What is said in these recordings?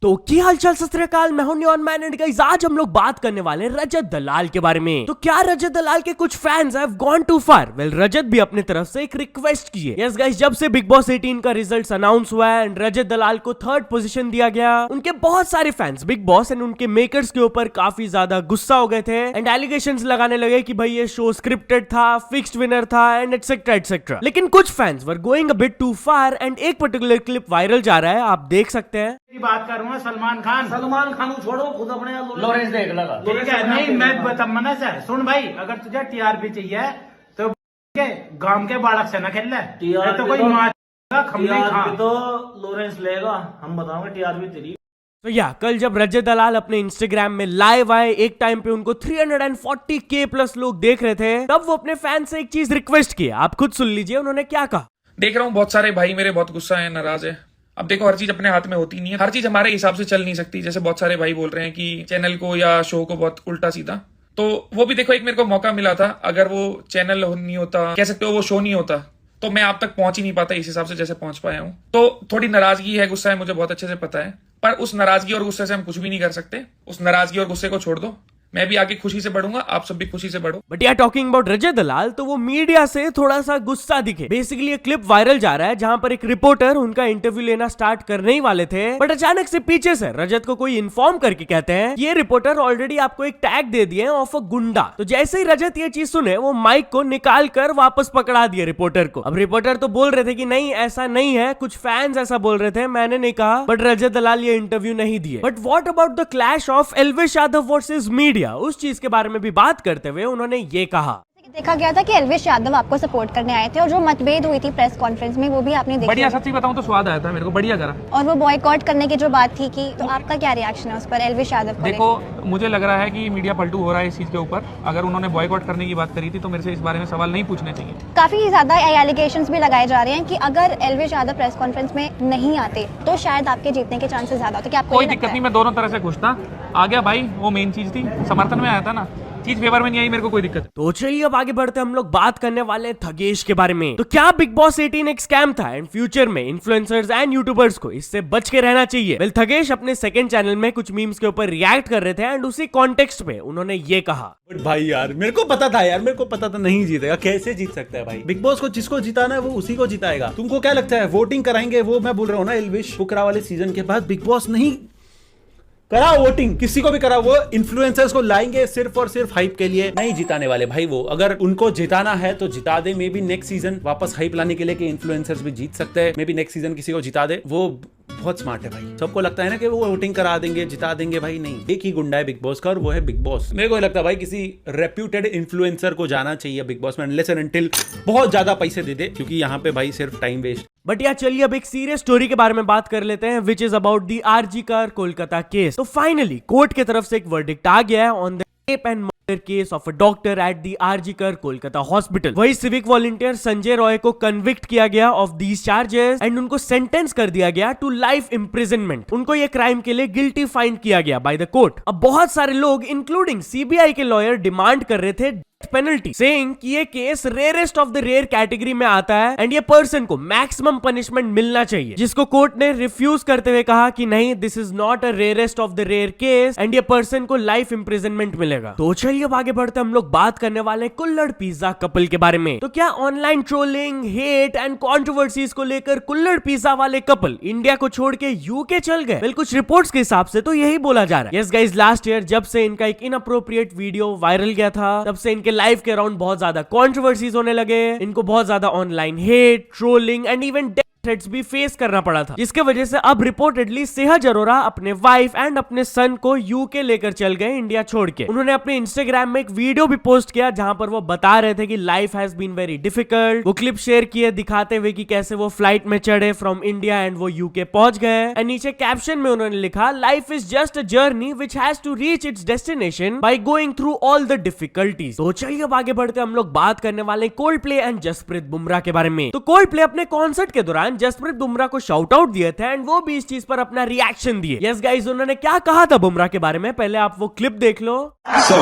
तो क्या हालचाल सत श्री अकाल, मैं हूं न्यून मैन एंड गाइस आज हम लोग बात करने वाले हैं रजत दलाल के बारे में। तो क्या रजत दलाल के कुछ fans have gone too far? Well, Rajat भी अपने तरफ से एक रिक्वेस्ट की है। यस गाइस, जब से बिग बॉस 18 का रिजल्ट्स अनाउंस हुआ है एंड रजत दलाल को 3rd पोजीशन दिया गया, उनके बहुत सारे फैंस बिग बॉस एंड उनके मेकर्स के ऊपर काफी ज्यादा गुस्सा हो गए थे एंड एलिगेशंस लगाने लगे कि भाई ये शो स्क्रिप्टेड था, फिक्स्ड विनर था एंड एटसेट्रा एटसेट्रा। लेकिन कुछ fans were going a bit too far and एक पर्टिकुलर क्लिप वायरल जा रहा है, आप देख सकते हैं। बात करूंगा सलमान खान को छोड़ो, खुद अपने लॉरेंस देख लगा। ठीक है, नहीं मैं बता मना सर सुन भाई, अगर तुझे टीआरपी चाहिए तो गांव के बालक से ना खेल ले, तो कोई तो लॉरेंस लेगा, हम बताओगे टीआरपी तेरी। तो कल जब रजत दलाल अपने इंस्टाग्राम में लाइव आए, एक टाइम पे उनको 340K प्लस लोग देख रहे थे, तब वो अपने फैन से एक चीज रिक्वेस्ट की। आप खुद सुन लीजिए उन्होंने क्या कहा। देख रहा हूँ बहुत सारे भाई मेरे बहुत गुस्सा है, नाराज है। अब देखो, हर चीज अपने हाथ में होती नहीं है, हर चीज हमारे हिसाब से चल नहीं सकती। जैसे बहुत सारे भाई बोल रहे हैं कि चैनल को या शो को बहुत उल्टा सीधा, तो वो भी देखो एक मेरे को मौका मिला था। अगर वो चैनल नहीं होता, कह सकते हो वो शो नहीं होता, तो मैं आप तक पहुंच ही नहीं पाता इस हिसाब से जैसे पहुंच पाया हूं। तो थोड़ी नाराजगी है, गुस्सा है, मुझे बहुत अच्छे से पता है, पर उस नाराजगी और गुस्से से हम कुछ भी नहीं कर सकते। उस नाराजगी और गुस्से को छोड़ दो, मैं भी आगे खुशी से बढ़ूंगा, आप सब भी खुशी से बढ़ो। बट टॉकिंग अबाउट रजत दलाल, तो वो मीडिया से थोड़ा सा गुस्सा दिखे। बेसिकली ये क्लिप वायरल जा रहा है जहां पर एक रिपोर्टर उनका इंटरव्यू लेना स्टार्ट करने ही वाले थे, बट अचानक से पीछे से रजत को कोई इन्फॉर्म करके कहते हैं ये रिपोर्टर ऑलरेडी आपको एक टैग दे दिए ऑफ अ गुंडा। तो जैसे ही रजत ये चीज सुने, वो माइक को निकाल कर वापस पकड़ा दिया रिपोर्टर को। अब रिपोर्टर तो बोल रहे थे कि नहीं ऐसा नहीं है, कुछ फैंस ऐसा बोल रहे थे, मैंने नहीं कहा, बट रजत दलाल ये इंटरव्यू नहीं दिए। But what about the clash of Elvish Yadav versus media, उस चीज के बारे में भी बात करते हुए उन्होंने ये कहा। देखा गया था कि एल्विश यादव आपको सपोर्ट करने आए थे और जो मतभेद हुई थी प्रेस कॉन्फ्रेंस में वो भी आपने देखी। बढ़िया, सच्ची बताऊं तो स्वाद आया था मेरे को, बढ़िया करा। और वो बॉयकॉट करने की जो बात थी कि, तो आपका क्या रिएक्शन है उस पर एल्विश यादव को? देखो, मुझे लग रहा है कि मीडिया पलटू हो रहा है इस चीज के ऊपर। अगर उन्होंने बॉयकॉट करने की बात करी थी तो मेरे से इस बारे में सवाल नहीं पूछने चाहिए। काफी ज्यादा एलिगेशंस भी लगाए जा रहे हैं कि अगर एल्विश यादव प्रेस कॉन्फ्रेंस में नहीं आते तो शायद आपके जीतने के चांसेस ज्यादा होते। क्या आपको कोई दिक्कत नहीं, मैं दोनों तरह से खुश था। आ गया भाई, वो मेन चीज थी, समर्थन में आया था ना, चीज फेवर में नहीं आई, मेरे को कोई दिक्कत। तो चलिए अब आगे बढ़ते हम लोग बात करने वाले हैं थगेश के बारे में। तो क्या बिग बॉस 18 एक स्कैम था एंड फ्यूचर में इन्फ्लुएंसर्स एंड यूट्यूबर्स को इससे बच के रहना चाहिए? वेल, थगेश अपने सेकंड चैनल में कुछ मीम्स के ऊपर रिएक्ट कर रहे थे एंड उसी कॉन्टेक्स्ट में उन्होंने ये कहा। बट भाई यार, मेरे को पता था यार, मेरे को पता था नहीं जीतेगा। कैसे जीत सकता है भाई? बिग बॉस को जिसको जिताना है वो उसी को जिताएगा। तुमको क्या लगता है वोटिंग कराएंगे? वो मैं बोल रहा हूँ ना, एल्विश फुकरा वाले सीजन के बाद बिग बॉस नहीं कराओ वोटिंग, किसी को भी कराओ। वो इन्फ्लुएंसर्स को लाएंगे सिर्फ और सिर्फ हाइप के लिए, नहीं जिताने वाले भाई वो। अगर उनको जिताना है तो जिता दे, मे बी नेक्स्ट सीजन वापस हाइप लाने के लिए कि इन्फ्लुएंसर्स भी जीत सकते हैं। मे बी नेक्स्ट सीजन किसी को जिता दे। वो बहुत स्मार्ट है भाई। सबको लगता है ना कि वो वोटिंग करा देंगे, जिता देंगे। भाई नहीं, एक ही गुंडा है बिग बॉस का और वो है बिग बॉस। मेरे को लगता है भाई किसी रेप्यूटेड इन्फ्लुएंसर को जाना चाहिए बिग बॉस में, अनलेस एंड अनटिल बहुत ज्यादा पैसे दे दे, क्योंकि यहाँ पे भाई सिर्फ टाइम वेस्ट। बट चलिए अब एक सीरियस स्टोरी के बारे में बात कर लेते हैं, which is about the RG Kar Kolkata case. तो फाइनली कोर्ट की तरफ से एक वर्डिक्ट आ गया है on the rape and murder case of a doctor at the RG Kar Kolkata hospital. वही सिविक वॉलंटियर संजय रॉय को कन्विक्ट किया गया ऑफ दीज चार्जेस एंड उनको सेंटेंस कर दिया गया टू लाइफ इम्प्रिजनमेंट। उनको ये क्राइम के लिए गिल्टी फाइंड किया गया बाय द कोर्ट। अब बहुत सारे लोग इंक्लूडिंग सीबीआई के लॉयर डिमांड कर रहे थे पेनल्टी, सेइंग कि ये case rarest of the rare category में आता है एंड ये पर्सन को मैक्सिमम पनिशमेंट मिलना चाहिए, जिसको कोर्ट ने रिफ्यूज करते हुए कहा कि नहीं, this is not a rarest of the rare case and ये पर्सन को लाइफ इंप्रिजनमेंट मिलेगा। तो चलिए अब आगे बढ़ते हम लोग बात करने वाले कुल्हड़ पिज्जा कपल के बारे में। तो क्या online trolling, hate and controversies को लेकर कुल्हड़ पिज्जा वाले कपल इंडिया को छोड़ के यूके चल गए? वेल, कुछ रिपोर्ट्स के हिसाब से तो यही बोला जा रहा है। यस गाइस, लास्ट ईयर जब से इनका एक इनअप्रोप्रिएट वीडियो वायरल गया था, तब से इनके लाइफ के अराउंड बहुत ज्यादा कंट्रोवर्सीज होने लगे। इनको बहुत ज्यादा online hate, trolling and even threats भी फेस करना पड़ा था, जिसके वजह से अब रिपोर्टेडली सेहज अरोरा अपने वाइफ एंड अपने सन को यूके लेकर चल गए इंडिया छोड़ के। उन्होंने अपने इंस्टाग्राम में एक वीडियो भी पोस्ट किया जहां पर वो बता रहे थे कि life has been very difficult. वो क्लिप शेयर किए दिखाते हुए कि कैसे वो फ्लाइट में चढ़े फ्रॉम इंडिया एंड वो यूके पहुंच गए एंड नीचे कैप्शन में उन्होंने लिखा, life is just a journey which has to reach its destination by going through all the difficulties. तो चलिए अब आगे बढ़ते हम लोग बात करने वाले Coldplay and Jasprit Bumrah के बारे में। तो कोल्ड प्ले अपने कॉन्सर्ट के दौरान जसप्रीत बुमराह को शाउट आउट दिए थे एंड वो भी इस चीज पर अपना रिएक्शन दिए। यस गाइस, उन्होंने क्या कहा था बुमराह के बारे में, पहले आप वो क्लिप देख लो। So,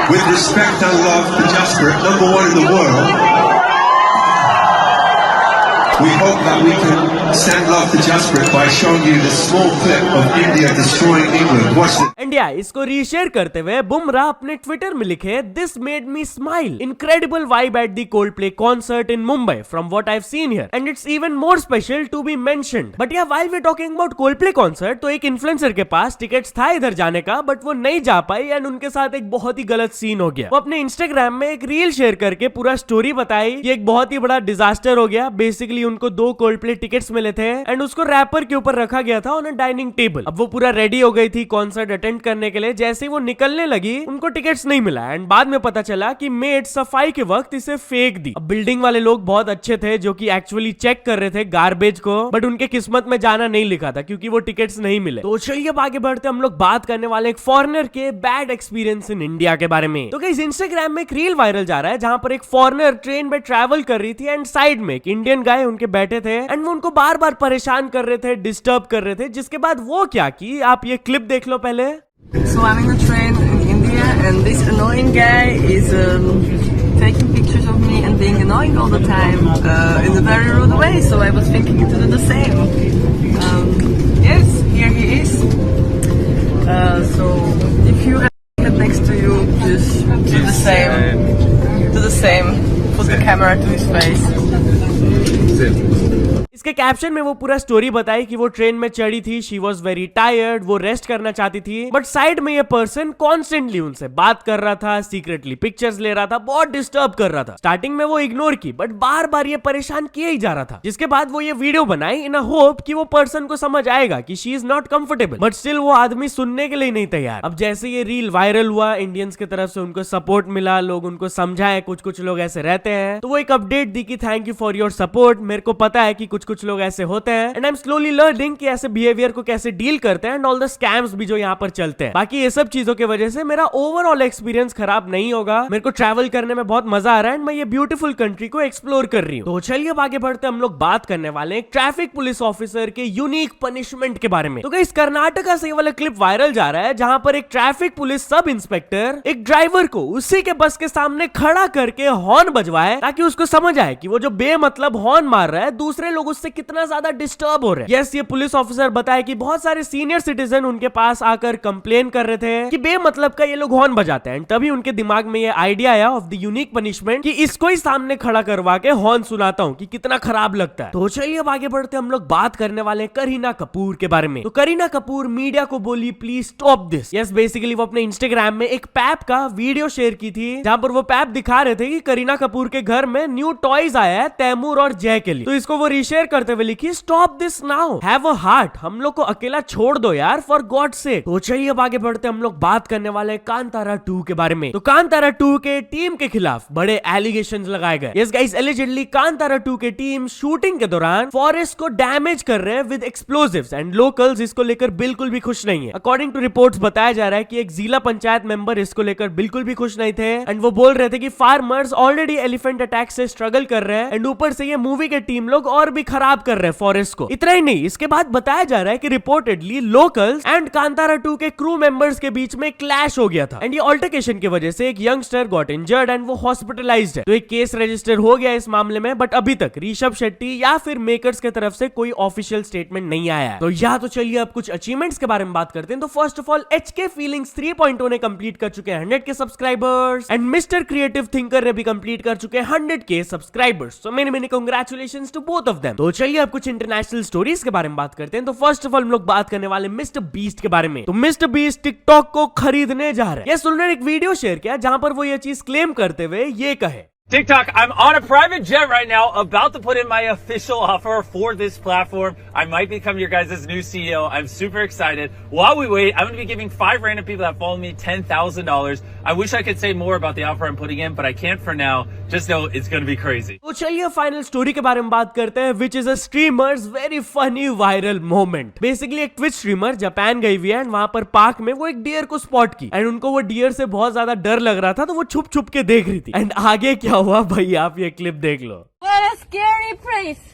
with respect and love for Jasper, number one in the world, we hope that we can send love to Jasprit by showing you this small clip of India destroying England. Watch this. India इसको reshare करते हुए बुमराह अपने Twitter में लिखे, this made me smile, incredible vibe at the Coldplay concert in Mumbai from what I have seen here and it's even more special to be mentioned. But yeah while we talking about Coldplay concert, तो एक influencer के पास tickets था इधर जाने का, but वो नहीं जा पाई एंड उनके साथ एक बहुत ही गलत सीन हो गया। वो अपने इंस्टाग्राम में एक रील शेयर करके पूरा स्टोरी बताई कि एक बहुत ही बड़ा डिजास्टर हो गया। बेसिकली उनको 2 कोल्डप्ले टिकट्स मिले थे एंड उसको रैपर के ऊपर रखा गया था ऑन अ डाइनिंग टेबल। अब वो पूरा रेडी हो गई थी कॉन्सर्ट अटेंड करने के लिए, जैसे ही वो निकलने लगी उनको टिकट्स नहीं मिला एंड बाद में पता चला कि मेड सफाई के वक्त इसे फेंक दी। अब बिल्डिंग वाले लोग बहुत अच्छे थे जो कि एक्चुअली चेक कर रहे थे गार्बेज को, बट उनके किस्मत में जाना नहीं लिखा था क्योंकि वो टिकट्स नहीं मिले। तो चलिए अब आगे बढ़ते हम लोग बात करने वाले एक फॉरेनर के बैड एक्सपीरियंस इन इंडिया के बारे में। तो गाइस इंस्टाग्राम में एक रील वायरल जा रहा है जहां पर एक फॉरेनर ट्रेन में ट्रैवल कर रही थी एंड साइड में एक इंडियन गाय उनके बैठे थे एंड वो उनको बार बार परेशान कर रहे थे, डिस्टर्ब कर रहे थे। जिसके बाद वो क्या की, आप ये क्लिप देख लो पहले। So I'm in a train in India and this annoying guy is taking pictures of me and being annoying all the time in a very rude way, so I was thinking to do the same. Yes, here he is. So if you have him next to you, just do the same. Do the same. Put the camera to his face. इसके caption में वो पूरा story बताई कि वो train में चढ़ी थी, शी वॉज वेरी टायर्ड, वो रेस्ट करना चाहती थी, बट साइड में ये पर्सन कॉन्स्टेंटली उनसे बात कर रहा था, सीक्रेटली पिक्चर्स ले रहा था, बहुत डिस्टर्ब कर रहा था। स्टार्टिंग में वो इग्नोर की बट बार बार ये परेशान किया ही जा रहा था। जिसके बाद वो ये वीडियो बनाई इन अ होप कि वो पर्सन को समझ आएगा कि she is not comfortable, but still वो आदमी सुनने के लिए नहीं तैयार। अब जैसे ये रील वायरल हुआ, इंडियंस की तरफ से उनको सपोर्ट मिला, लोग उनको समझाए, कुछ लोग ऐसे रहते हैं, तो वो एक अपडेट दी कि thank you for your support. मेरे को पता है कि कुछ लोग ऐसे होते हैं and I am slowly learning कि ऐसे बिहेवियर को कैसे डील करते हैं एंड ऑल द स्कैम्स भी जो यहाँ पर चलते हैं। बाकी ये सब चीजों की वजह से मेरा ओवरऑल एक्सपीरियंस खराब नहीं होगा। मेरे को ट्रैवल करने में बहुत मजा आ रहा है एंड मैं ये ब्यूटीफुल कंट्री को एक्सप्लोर कर रही हूँ। तो चलिए अब आगे बढ़ते हम लोग बात करने वाले हैं ट्रैफिक पुलिस ऑफिसर के यूनिक पनिशमेंट के बारे में। तो गाइस कर्नाटका से ये वाला क्लिप वायरल जा रहा है जहां पर एक ट्रैफिक पुलिस सब इंस्पेक्टर एक ड्राइवर को उसी के बस के सामने खड़ा करके हॉर्न बजवाए ताकि उसको समझ आए कि वो जो बेमतलब हॉर्न मार रहा है दूसरे लोग उससे कितना ज्यादा डिस्टर्ब हो रहे हैं। यस, ये पुलिस ऑफिसर बताए कि बहुत सारे सीनियर सिटीजन उनके पास आकर कंप्लेन कर रहे थे कि बेमतलब का ये लोग हॉर्न बजाते हैं। तभी उनके दिमाग में ये आइडिया आया ऑफ द यूनिक पनिशमेंट कि इसको ही सामने खड़ा करवा के हॉर्न सुनाता हूं कि कितना खराब लगता है। तो चलिए अब आगे बढ़ते हम लोग बात करने वाले करीना कपूर के बारे में। तो करीना कपूर मीडिया को बोली please stop this. Yes, basically वो अपने इंस्टाग्राम में एक पैप का वीडियो शेयर की थी जहां पर वो पैप दिखा रहे थे कि करीना कपूर के घर में न्यू टॉयज आया है तैमूर और जय के लिए। तो इसको वो रीशेयर करते हुए लिखी stop this now, have a heart, हम लोग को अकेला छोड़ दो यार फॉर गॉड सेक। तो चलिए अब आगे बढ़ते हम लोग बात करने वाले कांतारा 2 के बारे में। तो कांतारा 2 के टीम के खिलाफ बड़े एलिगेशंस लगाए गए। यस गाइस, एलिजेडली कांतारा 2 के टीम शूटिंग के दौरान फॉरेस्ट को डैमेज कर रहे हैं विद एक्सप्लोजिव्स एंड लोकल्स इसको लेकर बिल्कुल भी खुश नहीं है। अकॉर्डिंग टू रिपोर्ट्स बताया जा रहा है कि एक जिला पंचायत मेंबर इसको लेकर बिल्कुल भी खुश नहीं थे एंड वो बोल रहे थे कि फार्मर्स ऑलरेडी एलिफेंट अटैक से स्ट्रगल कर रहे हैं एंड ऊपर से ये मूवी के टीम लोग और भी खराब कर रहे हैं फॉरेस्ट को। इतना ही नहीं, इसके बाद बताया जा रहा है कि रिपोर्टेडली लोकल्स एंड कांतारा 2 के क्रू मेंबर्स के बीच में क्लैश हो गया था एंड ये ऑल्टरकेशन की वजह से एक यंगस्टर गॉट इंजर्ड एंड वो हॉस्पिटलाइज्ड है। तो एक केस रजिस्टर हो गया इस मामले में, बट अभी तक ऋषभ शेट्टी या फिर मेकर्स की तरफ से कोई ऑफिशियल स्टेटमेंट नहीं आया है। तो चलिए अब कुछ अचीवमेंट्स के बारे में बात करते हैं। तो first of all HK feelings 3.0 ने कंप्लीट कर चुके हैं 100K subscribers and mister creative thinker ने भी कंप्लीट कर चुके हैं 100K subscribers. So many congratulations to both of them. तो चलिए अब कुछ इंटरनेशनल स्टोरीज के बारे में बात करते हैं। तो फर्स्ट ऑफ ऑल हम लोग बात करने वाले मिस्टर बीस्ट के बारे में। तो मिस्टर बीस्ट टिकटॉक को खरीदने जा रहे हैं। यस, उन्होंने एक वीडियो शेयर किया जहां पर वो ये चीज क्लेम करते हुए ये कहे, TikTok, I'm on a private jet right now, about to put in my official offer for this platform. I might become your guys' new CEO. I'm super excited. While we wait, I'm going to be giving 5 random people that follow me $10,000. I wish I could say more about the offer I'm putting in, but I can't for now. Just know it's going to be crazy. तो चलिए final story के बारे में बात करते हैं, which is a streamer's very funny viral moment. Basically एक Twitch streamer Japan गई हुई है एंड वहां पर पार्क में वो एक डियर को स्पॉट की एंड उनको वो डियर से बहुत ज्यादा डर लग रहा था, तो वो छुप के देख रही थी एंड आगे क्या हुआ भाई आप ये क्लिप देख लो। What a scary place.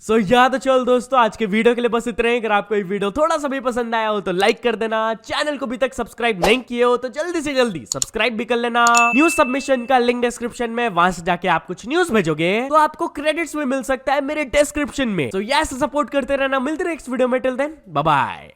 सो या तो चल दोस्तों, आज के वीडियो के लिए बस इतना ही। अगर आपको ये वीडियो थोड़ा सा भी पसंद आया हो तो लाइक कर देना। चैनल को अभी तक सब्सक्राइब नहीं किए हो तो जल्दी से जल्दी सब्सक्राइब भी कर लेना। न्यूज सबमिशन का लिंक डिस्क्रिप्शन में, वहां से जाके आप कुछ न्यूज भेजोगे तो आपको क्रेडिट्स भी मिल सकता है मेरे डिस्क्रिप्शन में। तो ऐसे सपोर्ट करते रहना। मिलते हैं नेक्स्ट वीडियो में। Till then bye bye.